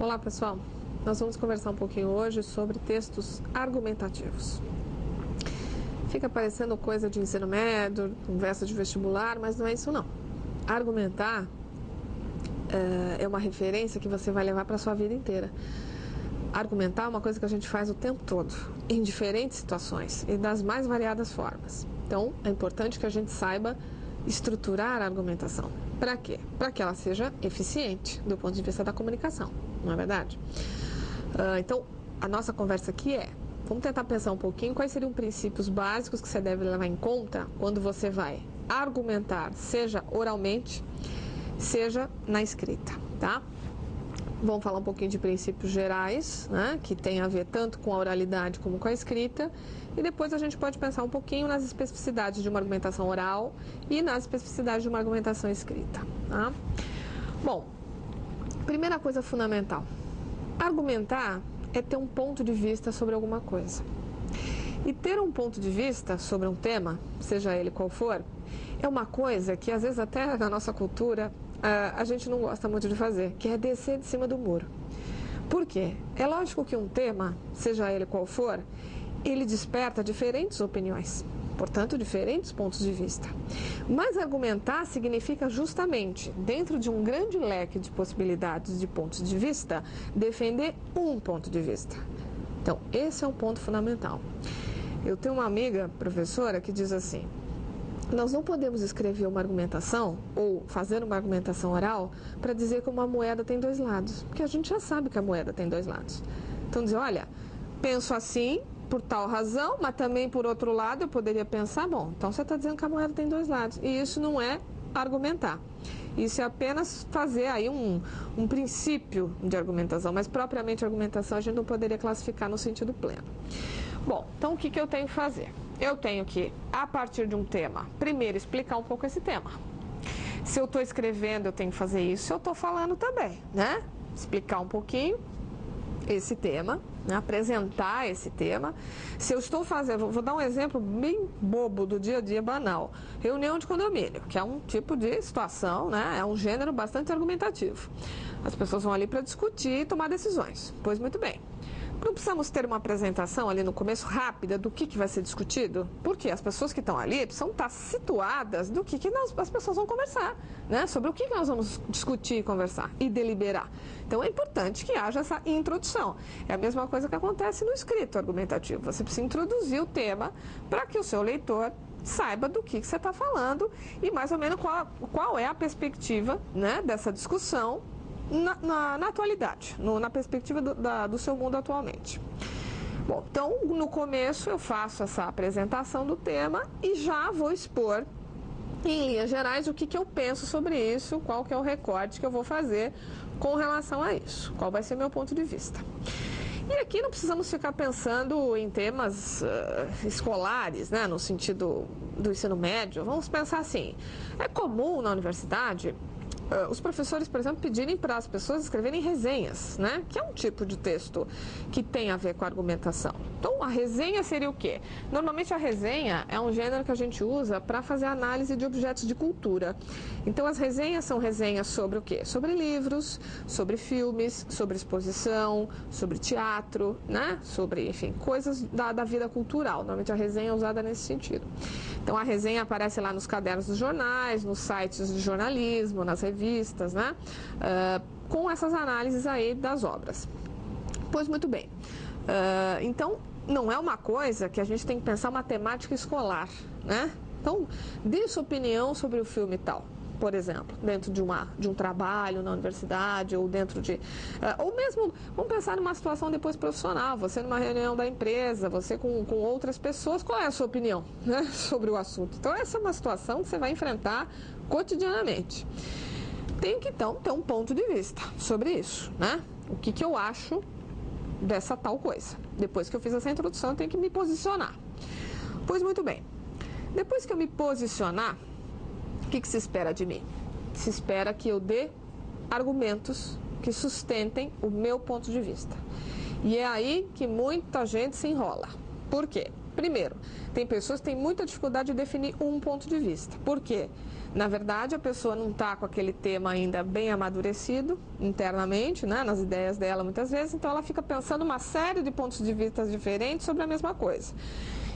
Olá pessoal, nós vamos conversar um pouquinho hoje sobre textos argumentativos. Fica parecendo coisa de ensino médio, conversa de vestibular, mas não é isso não. Argumentar é uma referência que você vai levar para a sua vida inteira. Argumentar é uma coisa que a gente faz o tempo todo, em diferentes situações e das mais variadas formas. Então, é importante que a gente saiba estruturar a argumentação. Para quê? Para que ela seja eficiente do ponto de vista da comunicação, não é verdade? Então, a nossa conversa aqui vamos tentar pensar um pouquinho quais seriam princípios básicos que você deve levar em conta quando você vai argumentar, seja oralmente, seja na escrita, tá? Vamos falar um pouquinho de princípios gerais, né, que tem a ver tanto com a oralidade como com a escrita, e depois a gente pode pensar um pouquinho nas especificidades de uma argumentação oral e nas especificidades de uma argumentação escrita, tá? Bom, primeira coisa fundamental, argumentar é ter um ponto de vista sobre alguma coisa. E ter um ponto de vista sobre um tema, seja ele qual for, é uma coisa que às vezes até na nossa cultura a gente não gosta muito de fazer, que é descer de cima do muro. Por quê? É lógico que um tema, seja ele qual for, ele desperta diferentes opiniões, portanto, diferentes pontos de vista. Mas argumentar significa justamente, dentro de um grande leque de possibilidades de pontos de vista, defender um ponto de vista. Então, esse é um ponto fundamental. Eu tenho uma amiga professora que diz assim: nós não podemos escrever uma argumentação ou fazer uma argumentação oral para dizer que uma moeda tem dois lados, porque a gente já sabe que a moeda tem dois lados. Então dizer, olha, penso assim por tal razão, mas também por outro lado eu poderia pensar, bom, então você está dizendo que a moeda tem dois lados. E isso não é argumentar. Isso é apenas fazer aí um princípio de argumentação, mas propriamente argumentação a gente não poderia classificar no sentido pleno. Bom, então o que eu tenho que fazer? Eu tenho que, a partir de um tema, primeiro explicar um pouco esse tema. Se eu estou escrevendo, eu tenho que fazer isso. Se eu estou falando também, né? Explicar um pouquinho esse tema, né? Apresentar esse tema. Se eu estou fazendo, vou dar um exemplo bem bobo do dia a dia, banal. Reunião de condomínio, que é um tipo de situação, né? É um gênero bastante argumentativo. As pessoas vão ali para discutir e tomar decisões. Pois muito bem. Não precisamos ter uma apresentação ali no começo rápida do que vai ser discutido, porque as pessoas que estão ali precisam estar situadas do que as pessoas vão conversar, né? Sobre o que nós vamos discutir, conversar e deliberar. Então é importante que haja essa introdução. É a mesma coisa que acontece no escrito argumentativo. Você precisa introduzir o tema para que o seu leitor saiba do que você está falando e mais ou menos qual é a perspectiva, né, dessa discussão na atualidade, na perspectiva do seu mundo atualmente. Bom, então no começo eu faço essa apresentação do tema e já vou expor em linhas gerais o que eu penso sobre isso, qual que é o recorte que eu vou fazer com relação a isso, qual vai ser meu ponto de vista. E aqui não precisamos ficar pensando em temas escolares, né, no sentido do ensino médio. Vamos pensar assim, é comum na universidade os professores, por exemplo, pedirem para as pessoas escreverem resenhas, né? Que é um tipo de texto que tem a ver com a argumentação. Então, a resenha seria o quê? Normalmente a resenha é um gênero que a gente usa para fazer análise de objetos de cultura. Então, as resenhas são resenhas sobre o quê? Sobre livros, sobre filmes, sobre exposição, sobre teatro, né? Sobre, enfim, coisas da vida cultural. Normalmente a resenha é usada nesse sentido. Então, a resenha aparece lá nos cadernos dos jornais, nos sites de jornalismo, nas revistas, né? Com essas análises aí das obras. Pois muito bem. Então, não é uma coisa que a gente tem que pensar uma temática escolar, né? Então, dê sua opinião sobre o filme tal, por exemplo, dentro de um trabalho na universidade ou dentro de... ou mesmo, vamos pensar numa situação depois profissional, você numa reunião da empresa, você com outras pessoas, qual é a sua opinião, né, sobre o assunto? Então, essa é uma situação que você vai enfrentar cotidianamente. Tenho que, então, ter um ponto de vista sobre isso, né? O que eu acho dessa tal coisa. Depois que eu fiz essa introdução, eu tenho que me posicionar. Pois muito bem. Depois que eu me posicionar, o que se espera de mim? Se espera que eu dê argumentos que sustentem o meu ponto de vista. E é aí que muita gente se enrola. Por quê? Primeiro, tem pessoas que têm muita dificuldade de definir um ponto de vista. Por quê? Na verdade, a pessoa não está com aquele tema ainda bem amadurecido internamente, né, nas ideias dela muitas vezes, então ela fica pensando uma série de pontos de vista diferentes sobre a mesma coisa.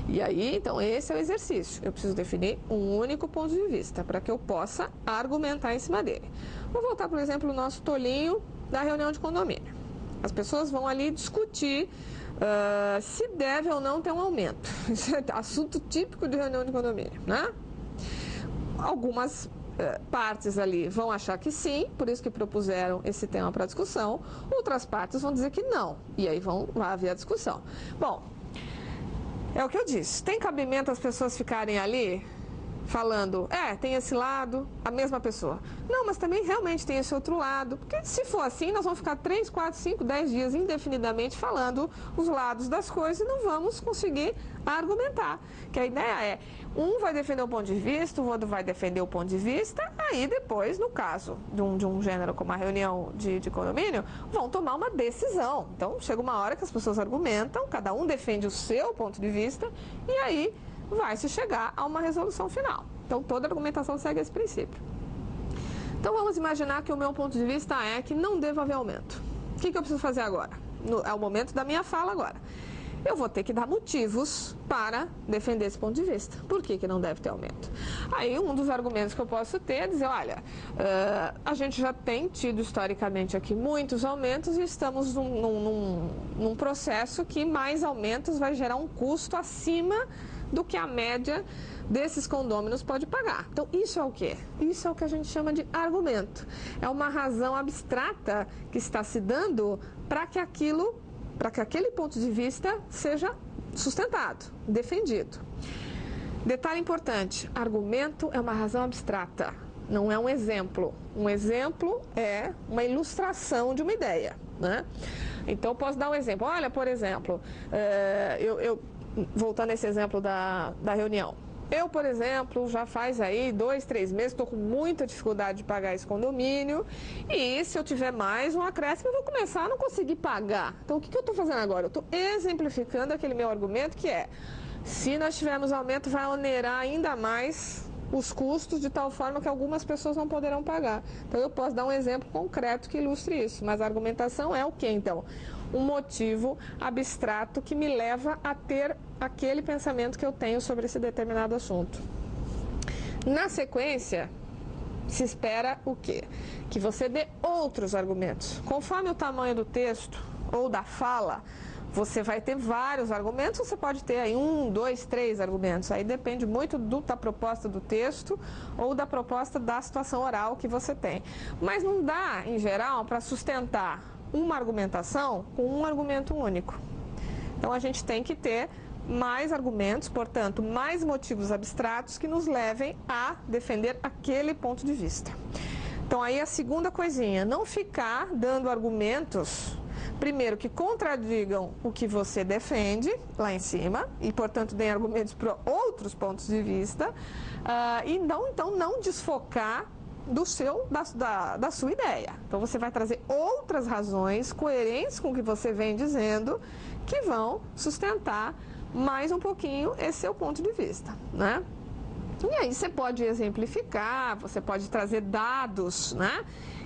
E aí, então, esse é o exercício. Eu preciso definir um único ponto de vista para que eu possa argumentar em cima dele. Vou voltar, por exemplo, o nosso tolinho da reunião de condomínio. As pessoas vão ali discutir se deve ou não ter um aumento. Isso é assunto típico de reunião de condomínio, né? Algumas partes ali vão achar que sim, por isso que propuseram esse tema para discussão. Outras partes vão dizer que não. E aí vai haver a discussão. Bom, é o que eu disse. Tem cabimento as pessoas ficarem ali falando, tem esse lado, a mesma pessoa. Não, mas também realmente tem esse outro lado. Porque se for assim, nós vamos ficar 3, 4, 5, 10 dias indefinidamente falando os lados das coisas e não vamos conseguir argumentar. Que a ideia é, um vai defender um ponto de vista, o outro vai defender o ponto de vista, aí depois, no caso de um gênero como a reunião de condomínio, vão tomar uma decisão. Então, chega uma hora que as pessoas argumentam, cada um defende o seu ponto de vista, e aí vai se chegar a uma resolução final. Então, toda argumentação segue esse princípio. Então, vamos imaginar que o meu ponto de vista é que não deva haver aumento. O que eu preciso fazer agora? É o momento da minha fala agora. Eu vou ter que dar motivos para defender esse ponto de vista. Por que não deve ter aumento? Aí, um dos argumentos que eu posso ter é dizer, olha, a gente já tem tido historicamente aqui muitos aumentos e estamos num processo que mais aumentos vai gerar um custo acima do que a média desses condôminos pode pagar. Então, isso é o quê? Isso é o que a gente chama de argumento. É uma razão abstrata que está se dando para que aquele ponto de vista seja sustentado, defendido. Detalhe importante, argumento é uma razão abstrata, não é um exemplo. Um exemplo é uma ilustração de uma ideia, né? Então, eu posso dar um exemplo. Olha, por exemplo, voltando a esse exemplo da reunião. Eu, por exemplo, já faz aí 2, 3 meses, estou com muita dificuldade de pagar esse condomínio e se eu tiver mais um acréscimo, eu vou começar a não conseguir pagar. Então, o que eu estou fazendo agora? Eu estou exemplificando aquele meu argumento que é, se nós tivermos aumento, vai onerar ainda mais os custos de tal forma que algumas pessoas não poderão pagar. Então, eu posso dar um exemplo concreto que ilustre isso, mas a argumentação é o quê, então? Um motivo abstrato que me leva a ter aquele pensamento que eu tenho sobre esse determinado assunto. Na sequência, se espera o quê? Que você dê outros argumentos. Conforme o tamanho do texto ou da fala, você vai ter vários argumentos, você pode ter aí 1, 2, 3 argumentos. Aí depende muito da proposta do texto ou da proposta da situação oral que você tem. Mas não dá, em geral, para sustentar uma argumentação com um argumento único. Então, a gente tem que ter mais argumentos, portanto, mais motivos abstratos que nos levem a defender aquele ponto de vista. Então, aí a segunda coisinha, não ficar dando argumentos, primeiro, que contradigam o que você defende lá em cima, e, portanto, deem argumentos para outros pontos de vista, e não desfocar da sua ideia. Então, você vai trazer outras razões coerentes com o que você vem dizendo que vão sustentar mais um pouquinho esse seu ponto de vista, né? E aí você pode exemplificar, você pode trazer dados, né,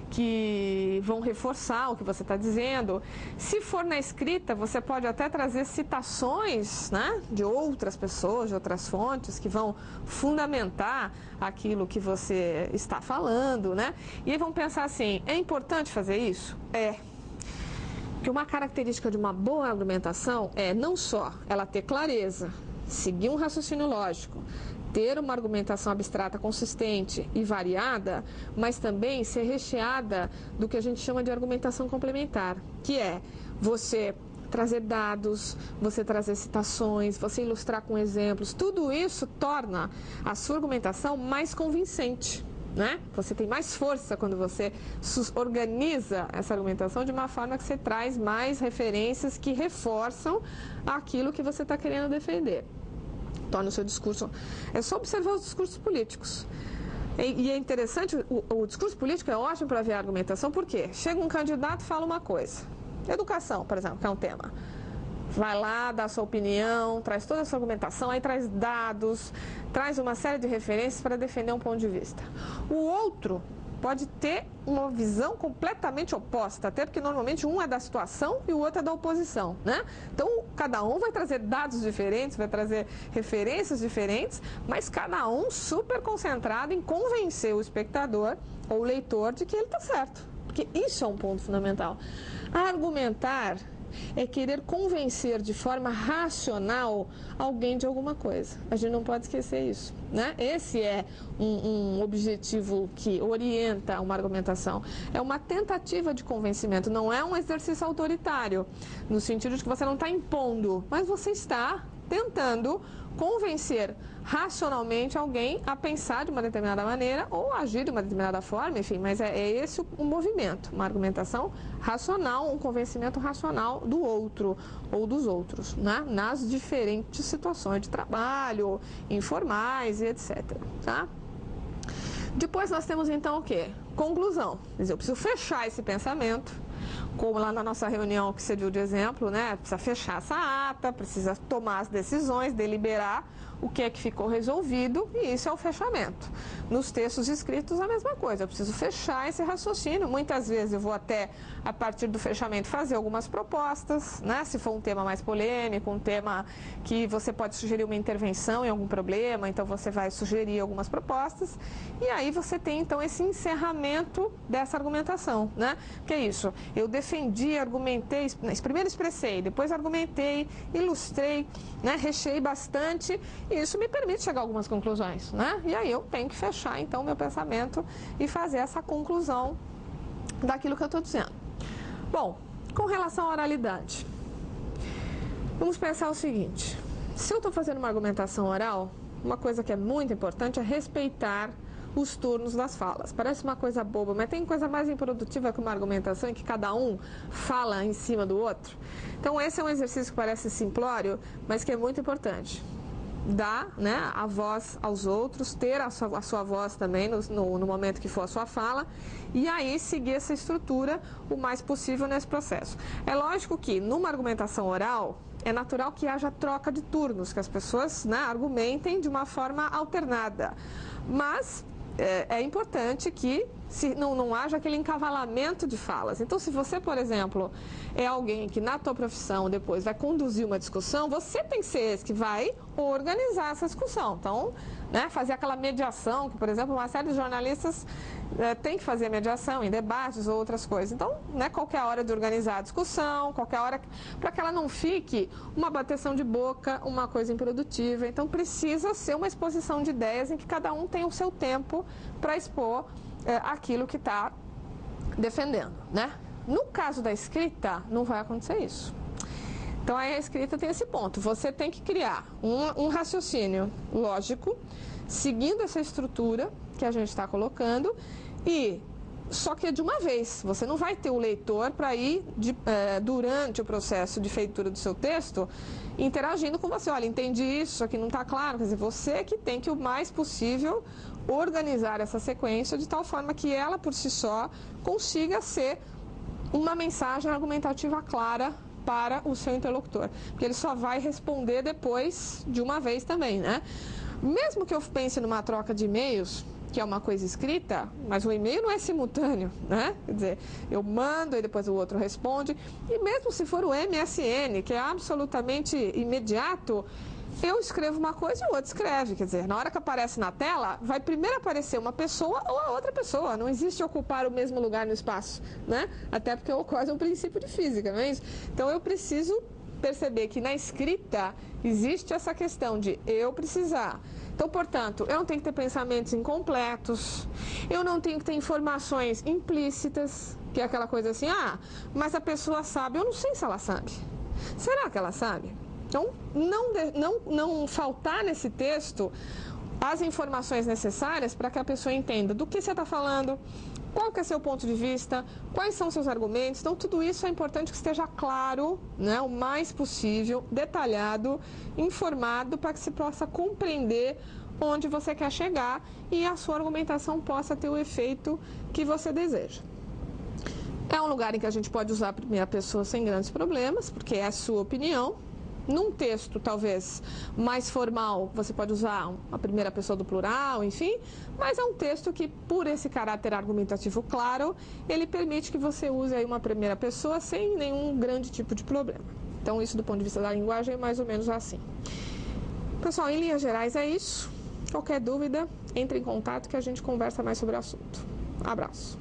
que vão reforçar o que você está dizendo. Se for na escrita, você pode até trazer citações, né, de outras pessoas, de outras fontes, que vão fundamentar aquilo que você está falando, né? E aí vão pensar assim, é importante fazer isso? Porque uma característica de uma boa argumentação é não só ela ter clareza, seguir um raciocínio lógico, ter uma argumentação abstrata consistente e variada, mas também ser recheada do que a gente chama de argumentação complementar, que é você trazer dados, você trazer citações, você ilustrar com exemplos. Tudo isso torna a sua argumentação mais convincente, né? Você tem mais força quando você organiza essa argumentação de uma forma que você traz mais referências que reforçam aquilo que você está querendo defender. Torna o seu discurso... É só observar os discursos políticos. E é interessante, o discurso político é ótimo para ver a argumentação, porque chega um candidato e fala uma coisa. Educação, por exemplo, que é um tema. vai lá, dá a sua opinião, traz toda a sua argumentação, aí traz dados, traz uma série de referências para defender um ponto de vista. O outro pode ter uma visão completamente oposta, até porque normalmente um é da situação e o outro é da oposição, né? Então, cada um vai trazer dados diferentes, vai trazer referências diferentes, mas cada um super concentrado em convencer o espectador ou o leitor de que ele está certo, porque isso é um ponto fundamental. Argumentar é querer convencer de forma racional alguém de alguma coisa. A gente não pode esquecer isso, né? Esse é um objetivo que orienta uma argumentação. É uma tentativa de convencimento, não é um exercício autoritário, no sentido de que você não está impondo, mas você está tentando convencer racionalmente alguém a pensar de uma determinada maneira ou agir de uma determinada forma, enfim, mas é esse o movimento, uma argumentação racional, um convencimento racional do outro ou dos outros, né? Nas diferentes situações de trabalho, informais e etc. Tá? Depois nós temos então o quê? Conclusão. Quer dizer, eu preciso fechar esse pensamento, como lá na nossa reunião que você viu de exemplo, né? Precisa fechar essa ata, precisa tomar as decisões, deliberar o que é que ficou resolvido, e isso é o fechamento. Nos textos escritos, a mesma coisa, eu preciso fechar esse raciocínio. Muitas vezes eu vou até, a partir do fechamento, fazer algumas propostas, né? Se for um tema mais polêmico, um tema que você pode sugerir uma intervenção em algum problema, então você vai sugerir algumas propostas, e aí você tem, então, esse encerramento dessa argumentação, né? Que é isso, eu defendi, argumentei, primeiro expressei, depois argumentei, ilustrei, né? Recheei bastante, e isso me permite chegar a algumas conclusões, né? E aí eu tenho que fechar, então, o meu pensamento e fazer essa conclusão daquilo que eu estou dizendo. Bom, com relação à oralidade, vamos pensar o seguinte: se eu estou fazendo uma argumentação oral, uma coisa que é muito importante é respeitar os turnos das falas. Parece uma coisa boba, mas tem coisa mais improdutiva que uma argumentação em que cada um fala em cima do outro. Então, esse é um exercício que parece simplório, mas que é muito importante. Dar, né, a voz aos outros, ter a sua voz também no momento que for a sua fala, e aí seguir essa estrutura o mais possível nesse processo. É lógico que numa argumentação oral é natural que haja troca de turnos, que as pessoas, né, argumentem de uma forma alternada, mas é importante que não haja aquele encavalamento de falas. Então, se você, por exemplo, é alguém que na tua profissão depois vai conduzir uma discussão, você tem que ser esse que vai organizar essa discussão. Então, né, fazer aquela mediação, que, por exemplo, uma série de jornalistas tem que fazer mediação em debates ou outras coisas. Então, né, qualquer hora de organizar a discussão, qualquer hora, para que ela não fique uma bateção de boca, uma coisa improdutiva. Então, precisa ser uma exposição de ideias em que cada um tem o seu tempo para expor aquilo que está defendendo, né? No caso da escrita, não vai acontecer isso. Então, aí a escrita tem esse ponto. Você tem que criar um raciocínio lógico, seguindo essa estrutura que a gente está colocando, e só que de uma vez. Você não vai ter o leitor para ir, durante o processo de feitura do seu texto, interagindo com você. Olha, entendi isso aqui não está claro. Quer dizer, você que tem que, o mais possível, organizar essa sequência de tal forma que ela, por si só, consiga ser uma mensagem argumentativa clara para o seu interlocutor. Porque ele só vai responder depois de uma vez também, né? Mesmo que eu pense numa troca de e-mails, que é uma coisa escrita, mas o e-mail não é simultâneo, né? Quer dizer, eu mando e depois o outro responde. E mesmo se for o MSN, que é absolutamente imediato, eu escrevo uma coisa e o outro escreve. Quer dizer, na hora que aparece na tela, vai primeiro aparecer uma pessoa ou a outra pessoa. Não existe ocupar o mesmo lugar no espaço, né? Até porque ocorre um princípio de física, não é isso? Então, eu preciso perceber que na escrita existe essa questão de eu precisar. Então, portanto, eu não tenho que ter pensamentos incompletos, eu não tenho que ter informações implícitas, que é aquela coisa assim, mas a pessoa sabe, eu não sei se ela sabe. Será que ela sabe? Então, não faltar nesse texto as informações necessárias para que a pessoa entenda do que você está falando, qual que é seu ponto de vista, quais são seus argumentos. Então, tudo isso é importante que esteja claro, né, o mais possível, detalhado, informado, para que se possa compreender onde você quer chegar e a sua argumentação possa ter o efeito que você deseja. É um lugar em que a gente pode usar a primeira pessoa sem grandes problemas, porque é a sua opinião. Num texto, talvez, mais formal, você pode usar a primeira pessoa do plural, enfim, mas é um texto que, por esse caráter argumentativo claro, ele permite que você use aí uma primeira pessoa sem nenhum grande tipo de problema. Então, isso do ponto de vista da linguagem é mais ou menos assim. Pessoal, em linhas gerais é isso. Qualquer dúvida, entre em contato que a gente conversa mais sobre o assunto. Abraço.